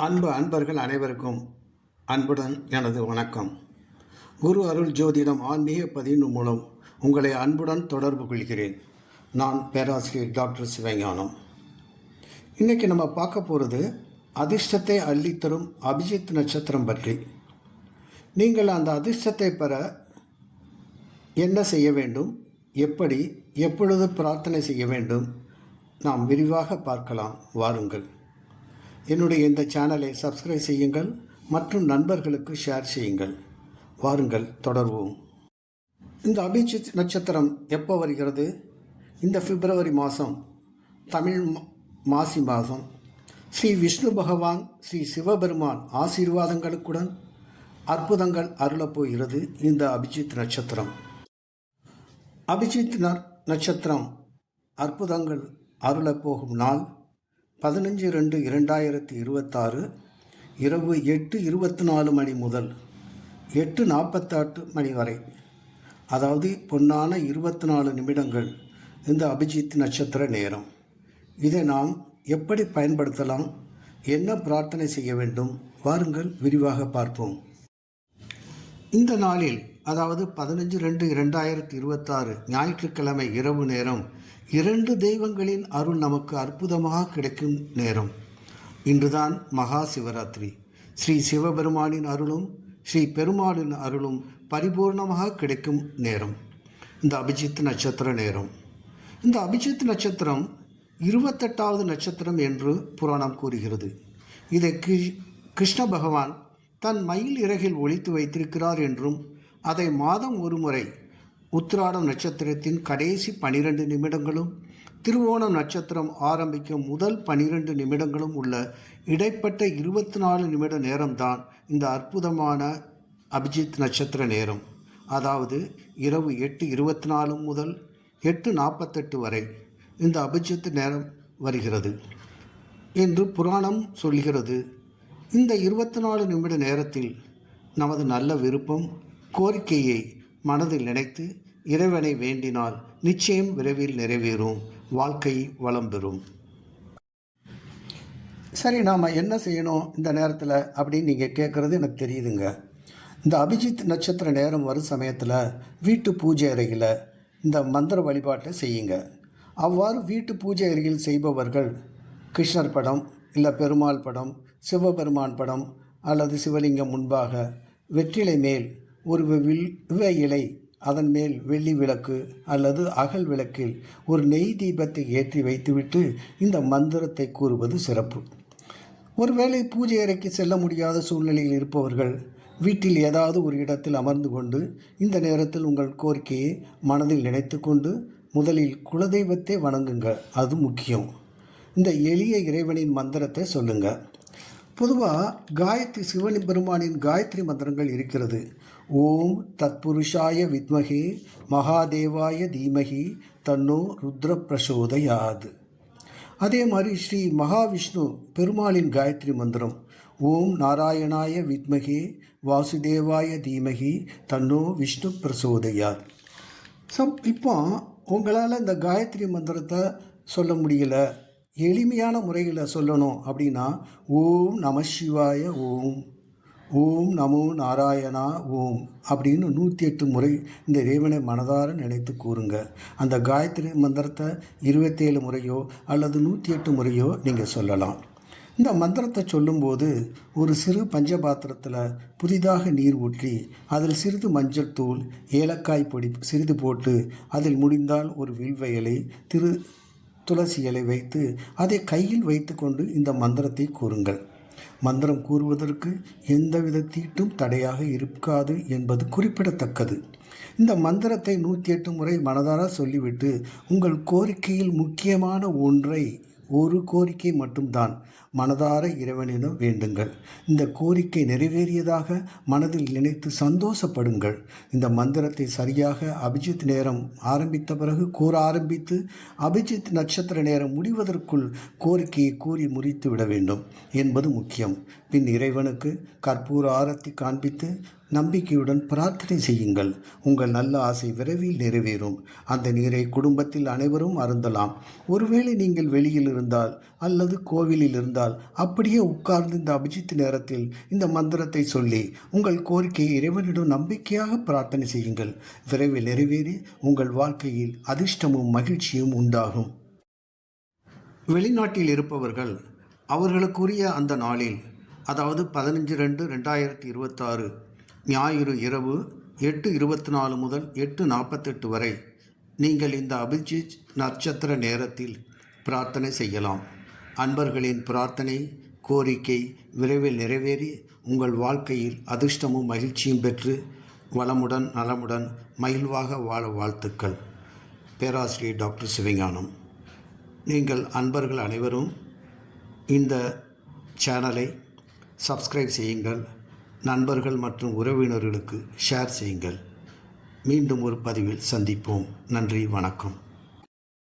அன்பர்கள் அனைவருக்கும் அன்புடன் எனது வணக்கம். குரு அருள் ஜோதிடம் ஆன்மீக பதிவு மூலம் உங்களை அன்புடன் தொடர்பு கொள்கிறேன். நான் பேராசிரியர் டாக்டர் சிவஞானம். இன்றைக்கி நம்ம பார்க்க போகிறது அதிர்ஷ்டத்தை அள்ளித்தரும் அபிஜித் நட்சத்திரம் பற்றி. நீங்கள் அந்த அதிர்ஷ்டத்தை பெற என்ன செய்ய வேண்டும், எப்படி எப்பொழுது பிரார்த்தனை செய்ய வேண்டும், நாம் விரிவாக பார்க்கலாம். வாருங்கள். என்னுடைய இந்த சேனலை சப்ஸ்கிரைப் செய்யுங்கள் மற்றும் நண்பர்களுக்கு ஷேர் செய்யுங்கள். வாருங்கள் தொடர்வோம். இந்த அபிஜித் நட்சத்திரம் எப்போ வருகிறது? இந்த பிப்ரவரி மாதம், தமிழ் மாசி மாதம், ஸ்ரீ விஷ்ணு பகவான் ஸ்ரீ சிவபெருமான் ஆசீர்வாதங்களுடன் அற்புதங்கள் அருளப்போகிறது இந்த அபிஜித் நட்சத்திரம். அபிஜித் நட்சத்திரம் அற்புதங்கள் அருளப்போகும் நாள் 15/2/2026 இரவு 8:24 மணி முதல் 8:48 மணி வரை, அதாவது பொன்னான 24 நிமிடங்கள் இந்த அபிஜித் நட்சத்திர நேரம். இதை நாம் எப்படி பயன்படுத்தலாம், என்ன பிரார்த்தனை செய்ய வேண்டும், வாருங்கள் விரிவாக பார்ப்போம். இந்த நாளில், அதாவது 15/2/2026 ஞாயிற்றுக்கிழமை இரவு நேரம், 2 தெய்வங்களின் அருள் நமக்கு அற்புதமாக கிடைக்கும் நேரம். இன்றுதான் மகா சிவராத்திரி. ஸ்ரீ சிவபெருமானின் அருளும் ஸ்ரீ பெருமாளின் அருளும் பரிபூர்ணமாக கிடைக்கும் நேரம் இந்த அபிஜித் நட்சத்திர நேரம். இந்த அபிஜித் நட்சத்திரம் 28வது நட்சத்திரம் என்று புராணம் கூறுகிறது. இதை கிருஷ்ண பகவான் தன் மயில் இறகில் ஒளித்து வைத்திருக்கிறார் என்றும், அதை மாதம் ஒரு முறை உத்திராடம் நட்சத்திரத்தின் கடைசி 12 நிமிடங்களும் திருவோணம் நட்சத்திரம் ஆரம்பிக்கும் முதல் 12 நிமிடங்களும் உள்ள இடைப்பட்ட 24 நிமிட நேரம்தான் இந்த அற்புதமான அபிஜித் நட்சத்திர நேரம். அதாவது இரவு 8:24 முதல் 8:48 வரை இந்த அபிஜித் நேரம் வருகிறது என்று புராணம் சொல்கிறது. இந்த 24 நிமிட நேரத்தில் நமது நல்ல விருப்பம், கோரிக்கையை மனதில் நினைத்து இறைவனை வேண்டினால் நிச்சயம் விரைவில் நிறைவேறும், வாழ்க்கை வளம் பெறும். சரி, நாம் என்ன செய்யணும் இந்த நேரத்தில் அப்படின்னு நீங்கள் கேட்குறது எனக்கு தெரியுதுங்க. இந்த அபிஜித் நட்சத்திர நேரம் வரும் சமயத்தில் வீட்டு பூஜை அறையில் இந்த மந்திர வழிபாட்டை செய்யுங்க. அவ்வாறு வீட்டு பூஜை அறையில் செய்பவர்கள் கிருஷ்ணர் படம், இல்லை பெருமாள் படம், சிவபெருமான் படம் அல்லது சிவலிங்கம் முன்பாக வெற்றிலை மேல் ஒரு வில்வ இலை, அதன் மேல் வெள்ளி விளக்கு அல்லது அகல் விளக்கில் ஒரு நெய் தீபத்தை ஏற்றி வைத்துவிட்டு இந்த மந்திரத்தை கூறுவது சிறப்பு. ஒருவேளை பூஜை அறைக்கு செல்ல முடியாத சூழ்நிலையில் இருப்பவர்கள் வீட்டில் ஏதாவது ஒரு இடத்தில் அமர்ந்து கொண்டு இந்த நேரத்தில் உங்கள் கோரிக்கையை மனதில் நினைத்து கொண்டு முதலில் குலதெய்வத்தை வணங்குங்க. அது முக்கியம். இந்த எளிய இறைவனின் மந்திரத்தை சொல்லுங்க. பொதுவாக சிவனி பெருமானின் காயத்ரி மந்திரங்கள் இருக்கிறது. ஓம் தத்புருஷாய வித்மகே மகாதேவாய தீமகி தன்னோ ருத்ர பிரசோதயாது. அதே மாதிரி ஸ்ரீ மகாவிஷ்ணு பெருமாளின் காயத்ரி மந்திரம் ஓம் நாராயணாய வித்மகே வாசுதேவாய தீமகி தன்னோ விஷ்ணு பிரசோதயாது. இப்போ உங்களால் இந்த காயத்ரி மந்திரத்தை சொல்ல முடியல, எளிமையான முறையில் சொல்லணும் அப்படின்னா ஓம் நம சிவாய ஓம், ஓம் நமோ நாராயணா ஓம் அப்படின்னு 108 முறை இந்த இறைவனை மனதார நினைத்து கூறுங்க. அந்த காயத்ரி மந்திரத்தை 27 முறையோ அல்லது 108 முறையோ நீங்கள் சொல்லலாம். இந்த மந்திரத்தை சொல்லும்போது ஒரு சிறு பஞ்சபாத்திரத்தில் புதிதாக நீர் ஊற்றி அதில் சிறிது மஞ்சள் தூள், ஏலக்காய் பொடி சிறிது போட்டு அதில் முடிந்தால் ஒரு வில்வ இலை, துளசி இலை வைத்து அதை கையில் வைத்து கொண்டு இந்த மந்திரத்தை கூறுங்கள். மந்திரம் கூறுவதற்கு எந்தவித தீட்டும் தடையாக இருக்காது என்பது குறிப்பிடத்தக்கது. இந்த மந்திரத்தை 108 முறை மனதார சொல்லிவிட்டு உங்கள் கோரிக்கையில் முக்கியமான ஒரு கோரிக்கை மட்டும்தான் மனதார இறைவனிடம் வேண்டுங்கள். இந்த கோரிக்கை நிறைவேறியதாக மனதில் நினைத்து சந்தோஷப்படுங்கள். இந்த மந்திரத்தை சரியாக அபிஜித் நேரம் ஆரம்பித்த பிறகு கூற ஆரம்பித்து அபிஜித் நட்சத்திர நேரம் முடிவதற்குள் கோரிக்கையை கூறி முறித்து விட வேண்டும் என்பது முக்கியம். பின் இறைவனுக்கு கற்பூர ஆரத்தி காண்பித்து நம்பிக்கையுடன் பிரார்த்தனை செய்யுங்கள். உங்கள் நல்ல ஆசை விரைவில் நிறைவேறும். அந்த நீரை குடும்பத்தில் அனைவரும் அருந்தலாம். ஒருவேளை நீங்கள் வெளியில் இருந்தால் அல்லது கோவிலில் இருந்தால் அப்படியே உட்கார்ந்து இந்த அபிஜித் நேரத்தில் இந்த மந்திரத்தை சொல்லி உங்கள் கோரிக்கையை இறைவனிடம் நம்பிக்கையாக பிரார்த்தனை செய்யுங்கள். விரைவில் நிறைவேறி உங்கள் வாழ்க்கையில் அதிர்ஷ்டமும் மகிழ்ச்சியும் உண்டாகும். வெளிநாட்டில் இருப்பவர்கள் அவர்களுக்குரிய அந்த நாளில், அதாவது 15/2/2026 ஞாயிறு இரவு 8:24 முதல் 8:48 வரை நீங்கள் இந்த அபிஜித் நட்சத்திர நேரத்தில் பிரார்த்தனை செய்யலாம். அன்பர்களின் பிரார்த்தனை கோரிக்கை விரைவில் நிறைவேறி உங்கள் வாழ்க்கையில் அதிர்ஷ்டமும் மகிழ்ச்சியும் பெற்று வளமுடன் நலமுடன் மகிழ்வாக வாழ வாழ்த்துக்கள். பேராசிரியர் டாக்டர் சிவஞானம். நீங்கள் அன்பர்கள் அனைவரும் இந்த சேனலை சப்ஸ்கிரைப் செய்யுங்கள். நண்பர்கள் மற்றும் உறவினர்களுக்கு ஷேர் செய்யுங்கள். மீண்டும் ஒரு பதிவில் சந்திப்போம். நன்றி, வணக்கம்.